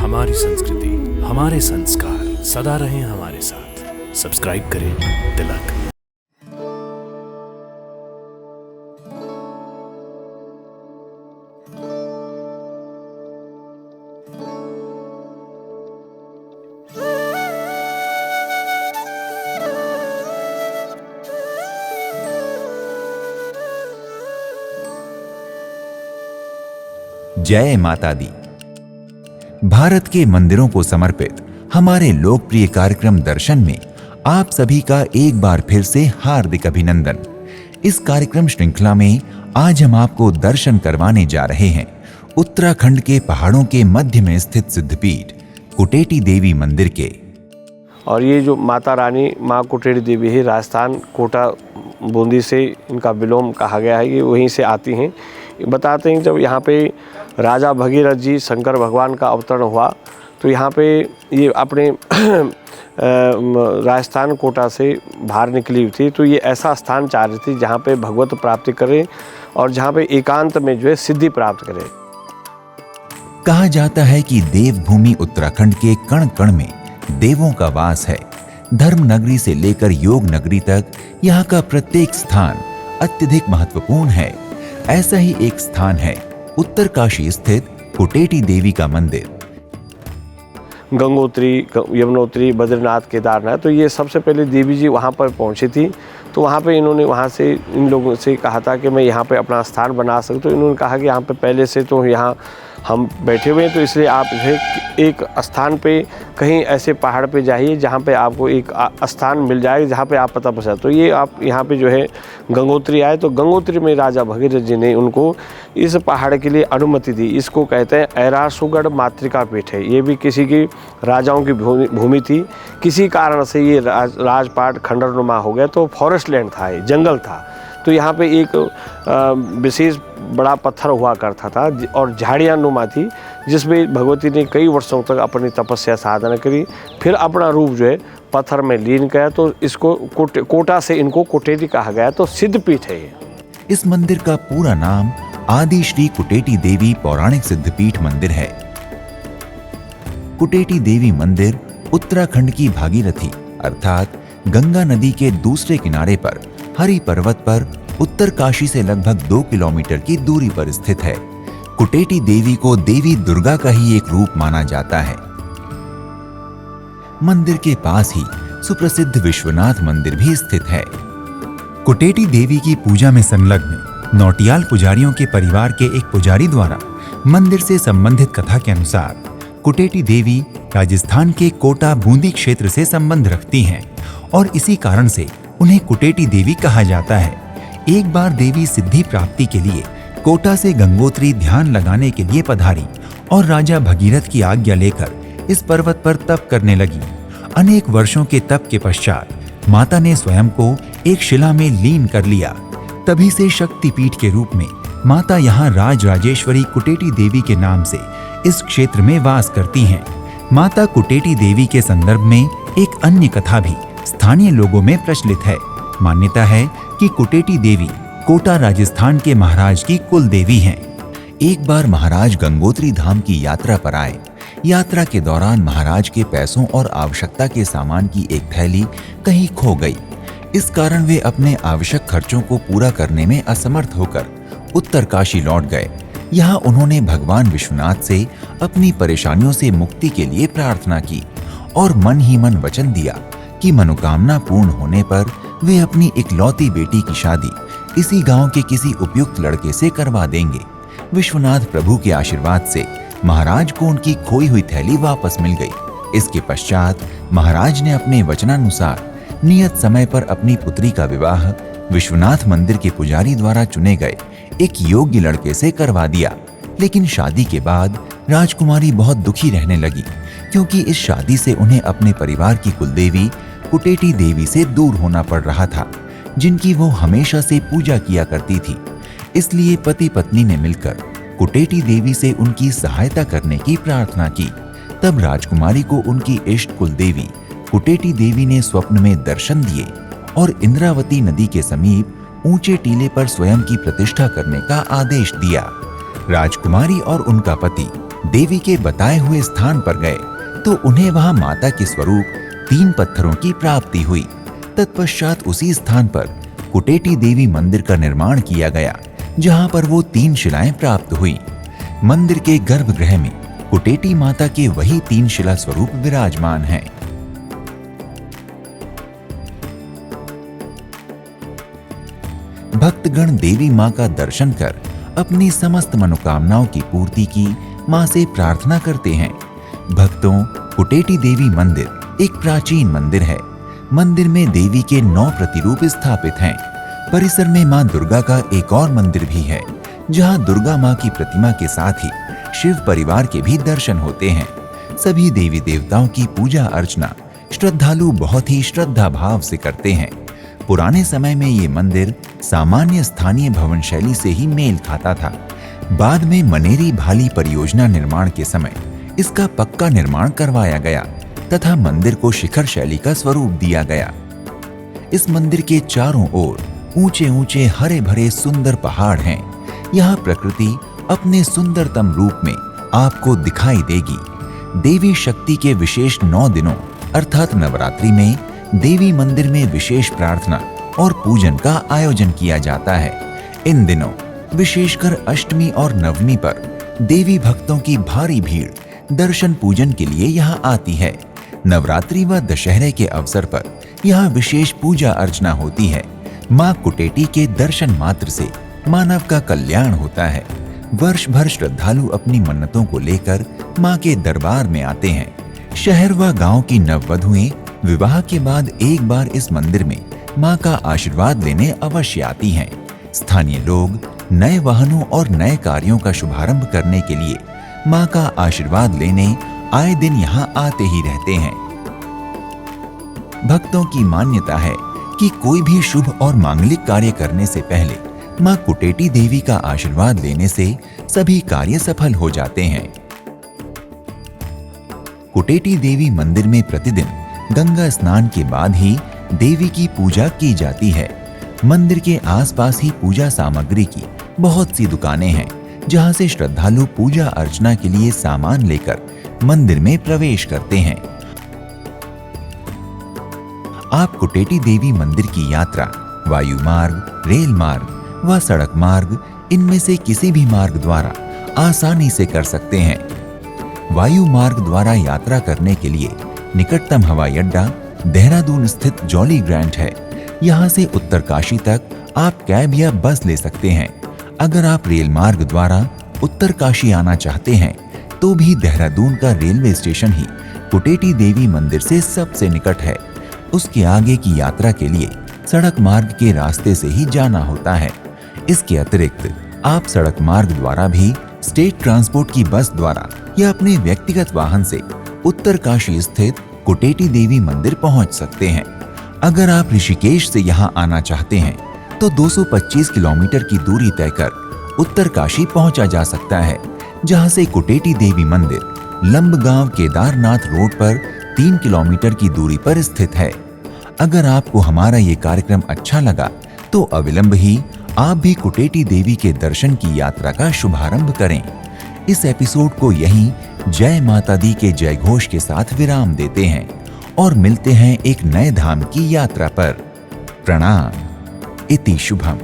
हमारी संस्कृति, हमारे संस्कार सदा रहें हमारे साथ। सब्सक्राइब करें तिलक। जय माता दी। भारत के मंदिरों को समर्पित हमारे लोकप्रिय कार्यक्रम दर्शन में आप सभी का एक बार फिर से हार्दिक अभिनंदन। इस कार्यक्रम श्रृंखला में आज हम आपको दर्शन करवाने जा रहे हैं उत्तराखंड के पहाड़ों के मध्य में स्थित सिद्धपीठ कुटेटी देवी मंदिर के। और ये जो माता रानी माँ कुटेटी देवी है, राजस्थान कोटा बूंदी से इनका विलोम कहा गया है, ये वहीं से आती हैं। बताते हैं जब यहाँ पे राजा भगीरथ जी शंकर भगवान का अवतरण हुआ तो यहाँ पे ये अपने राजस्थान कोटा से बाहर निकली हुई थी। तो ये ऐसा स्थान चाह रही थी जहाँ पे भगवत प्राप्ति करें और जहाँ पे एकांत में जो है सिद्धि प्राप्त करें। कहा जाता है कि देवभूमि उत्तराखंड के कण कण में देवों का वास है। धर्म नगरी से लेकर योग नगरी तक यहाँ का प्रत्येक स्थान अत्यधिक महत्वपूर्ण है। ऐसा ही एक स्थान है उत्तरकाशी स्थित कुटेटी देवी का मंदिर। गंगोत्री, यमुनोत्री, बद्रीनाथ, केदारनाथ, तो ये सबसे पहले देवी जी वहाँ पर पहुँची थी। तो वहाँ पे इन्होंने वहाँ से इन लोगों से कहा था कि मैं यहाँ पे अपना स्थान बना सकूँ। तो इन्होंने कहा कि यहाँ पे पहले से तो यहाँ हम बैठे हुए हैं, तो इसलिए आप एक स्थान पे कहीं ऐसे पहाड़ पे जाइए जहाँ पे आपको एक स्थान मिल जाए जहाँ पे आप पता पहुँचा। तो ये आप यहाँ पे जो है गंगोत्री आए, तो गंगोत्री में राजा भगीरथ जी ने उनको इस पहाड़ के लिए अनुमति दी। इसको कहते हैं ऐरासुगढ़ मातृका पीठ है। ये भी किसी की राजाओं की भूमि थी, किसी कारण से ये राजपाट खंडरनुमा हो गया, तो फॉरेस्ट लैंड था, ये जंगल था। तो यहाँ पे एक विशेष बड़ा पत्थर हुआ करता था और झाड़ियाँ नुमा थी, जिसमें भगवती ने कई वर्षों तक अपनी तपस्या साधना करी, फिर अपना रूप जो है पत्थर में लीन किया। तो इसको कोटा से इनको कुटेटी कहा गया, तो सिद्धपीठ है ये। इस मंदिर का पूरा नाम आदि श्री कुटेटी देवी पौराणिक सिद्धपीठ मंदिर है। कुटेटी देवी मंदिर उत्तराखंड की भागीरथी अर्थात गंगा नदी के दूसरे किनारे पर हरि पर्वत पर उत्तरकाशी से लगभग 2 किलोमीटर की दूरी पर स्थित है। कुटेटी देवी को देवी दुर्गा का ही एक रूप माना जाता है। मंदिर के पास ही सुप्रसिद्ध विश्वनाथ मंदिर भी स्थित है। कुटेटी देवी की पूजा में संलग्न नौटियाल पुजारियों के परिवार के एक पुजारी द्वारा मंदिर से संबंधित कथा के अनुसार कुटेटी देवी राजस्थान के कोटा बूंदी क्षेत्र से संबंध रखती हैं और इसी कारण से उन्हें कुटेटी देवी कहा जाता है। एक बार देवी सिद्धि प्राप्ति के लिए कोटा से गंगोत्री ध्यान लगाने के लिए पधारी और राजा भगीरथ की आज्ञा लेकर इस पर्वत पर तप करने लगी। अनेक वर्षों के तप के पश्चात माता ने स्वयं को एक शिला में लीन कर लिया। तभी से शक्तिपीठ के रूप में माता यहाँ राजराजेश्वरी कुटेटी देवी के नाम से इस क्षेत्र में वास करती हैं। माता कुटेटी देवी के संदर्भ में एक अन्य कथा भी स्थानीय लोगों में प्रचलित है। मान्यता है कि कुटेटी देवी कोटा राजस्थान के महाराज की कुल देवी हैं। एक बार महाराज गंगोत्री धाम की यात्रा पर आए। यात्रा के दौरान महाराज के पैसों और आवश्यकता के सामान की एक थैली कहीं खो गई। इस कारण वे अपने आवश्यक खर्चों को पूरा करने में असमर्थ होकर उत्तरकाशी लौट गए। यहाँ उन्होंने भगवान विश्वनाथ से अपनी परेशानियों से मुक्ति के लिए प्रार्थना की और मन ही मन वचन दिया कि मनोकामना पूर्ण होने पर वे अपनी इकलौती बेटी की शादी इसी गांव के किसी उपयुक्त लड़के से करवा देंगे। विश्वनाथ प्रभु के आशीर्वाद से महाराज को उनकी खोई हुई थैली वापस मिल गई। इसके पश्चात महाराज ने अपने वचनानुसार नियत समय पर अपनी पुत्री का विवाह विश्वनाथ मंदिर के पुजारी द्वारा चुने गए एक योग्य लड़के से करवा दिया। लेकिन शादी के बाद राजकुमारी बहुत दुखी रहने लगी, क्योंकि इस शादी से उन्हें अपने परिवार की कुलदेवी कुटेटी देवी से दूर होना पड़ रहा था, जिनकी वो हमेशा से पूजा किया करती थी। इसलिए पति पत्नी ने मिलकर कुटेटी देवी से उनकी सहायता करने की प्रार्थना की। तब राजकुमारी को उनकी इष्ट कुलदेवी कुटेटी देवी ने स्वप्न में दर्शन दिए और इंद्रावती नदी के समीप ऊंचे टीले पर स्वयं की प्रतिष्ठा करने का आदेश दिया। राजकुमारी और उनका पति देवी के बताए हुए स्थान पर गए तो उन्हें वहां माता के स्वरूप 3 पत्थरों की प्राप्ति हुई। तत्पश्चात उसी स्थान पर कुटेटी देवी मंदिर का निर्माण किया गया, जहां पर वो 3 शिलाएं प्राप्त हुई। मंदिर के गर्भगृह में कुटेटी माता के वही 3 शिला स्वरूप विराजमान हैं। भक्तगण देवी मां का दर्शन कर अपनी समस्त मनोकामनाओं की पूर्ति की मां से प्रार्थना करते हैं। भक्तों, कुटेटी देवी मंदिर एक प्राचीन मंदिर है। मंदिर में देवी के 9 प्रतिरूप स्थापित हैं। परिसर में मां दुर्गा का एक और मंदिर भी है, जहां दुर्गा मां की प्रतिमा के साथ ही शिव परिवार के भी दर्शन होते हैं। सभी देवी देवताओं की पूजा अर्चना श्रद्धालु बहुत ही श्रद्धा भाव से करते हैं। पुराने समय में ये मंदिर सामान्य स्थानीय भवन शैली से ही मेल खाता था। बाद में मनेरी भाली परियोजना निर्माण के समय इसका पक्का निर्माण करवाया गया तथा मंदिर को शिखर शैली का स्वरूप दिया गया। इस मंदिर के चारों ओर ऊंचे ऊंचे हरे भरे सुंदर पहाड़ हैं। यहाँ प्रकृति अपने सुंदरतम रूप में आपको दिखाई देगी। देवी शक्ति के विशेष 9 दिनों अर्थात नवरात्रि में देवी मंदिर में विशेष प्रार्थना और पूजन का आयोजन किया जाता है। इन दिनों विशेषकर अष्टमी और नवमी पर देवी भक्तों की भारी भीड़ दर्शन पूजन के लिए यहाँ आती है। नवरात्रि व दशहरे के अवसर पर यहाँ विशेष पूजा अर्चना होती है। माँ कुटेटी के दर्शन मात्र से मानव का कल्याण होता है। वर्ष भर श्रद्धालु अपनी मन्नतों को लेकर माँ के दरबार में आते हैं। शहर व गांव की नववधुएं विवाह के बाद एक बार इस मंदिर में माँ का आशीर्वाद लेने अवश्य आती हैं। स्थानीय लोग नए वाहनों और नए कार्यों का शुभारंभ करने के लिए माँ का आशीर्वाद लेने आए दिन यहाँ आते ही रहते हैं। भक्तों की मान्यता है कि कोई भी शुभ और मांगलिक कार्य करने से पहले माँ कुटेटी देवी का आशीर्वाद लेने से सभी कार्य सफल हो जाते हैं। कुटेटी देवी मंदिर में प्रतिदिन गंगा स्नान के बाद ही देवी की पूजा की जाती है। मंदिर के आसपास ही पूजा सामग्री की बहुत सी दुकानें हैं, जहां से श्रद्धालु पूजा अर्चना के लिए सामान लेकर मंदिर में प्रवेश करते हैं। आप कुटेटी देवी मंदिर की यात्रा वायु मार्ग, रेल मार्ग व सड़क मार्ग इनमें से किसी भी मार्ग द्वारा आसानी से कर सकते हैं। वायु मार्ग द्वारा यात्रा करने के लिए निकटतम हवाई अड्डा देहरादून स्थित जॉली ग्रांट है। यहाँ से उत्तरकाशी तक आप कैब या बस ले सकते हैं। अगर आप रेल मार्ग द्वारा उत्तरकाशी आना चाहते हैं तो भी देहरादून का रेलवे स्टेशन ही कुटेटी देवी मंदिर से सबसे निकट है। उसके आगे की यात्रा के लिए सड़क मार्ग के रास्ते से ही जाना होता है। इसके अतिरिक्त आप सड़क मार्ग द्वारा भी स्टेट ट्रांसपोर्ट की बस द्वारा या अपने व्यक्तिगत वाहन से उत्तरकाशी स्थित कुटेटी देवी मंदिर पहुंच सकते हैं। अगर आप ऋषिकेश से यहां आना चाहते हैं तो 225 किलोमीटर की दूरी तय कर उत्तरकाशी पहुंचा जा सकता है, जहां से कुटेटी देवी मंदिर लंबगांव केदारनाथ रोड पर 3 किलोमीटर की दूरी पर स्थित है। अगर आपको हमारा ये कार्यक्रम अच्छा लगा तो अविलंब ही आप भी कुटेटी देवी के दर्शन की यात्रा का शुभारंभ करें। इस एपिसोड को यहीं जय माता दी के जय घोष के साथ विराम देते हैं और मिलते हैं एक नए धाम की यात्रा पर। प्रणाम। इति शुभम।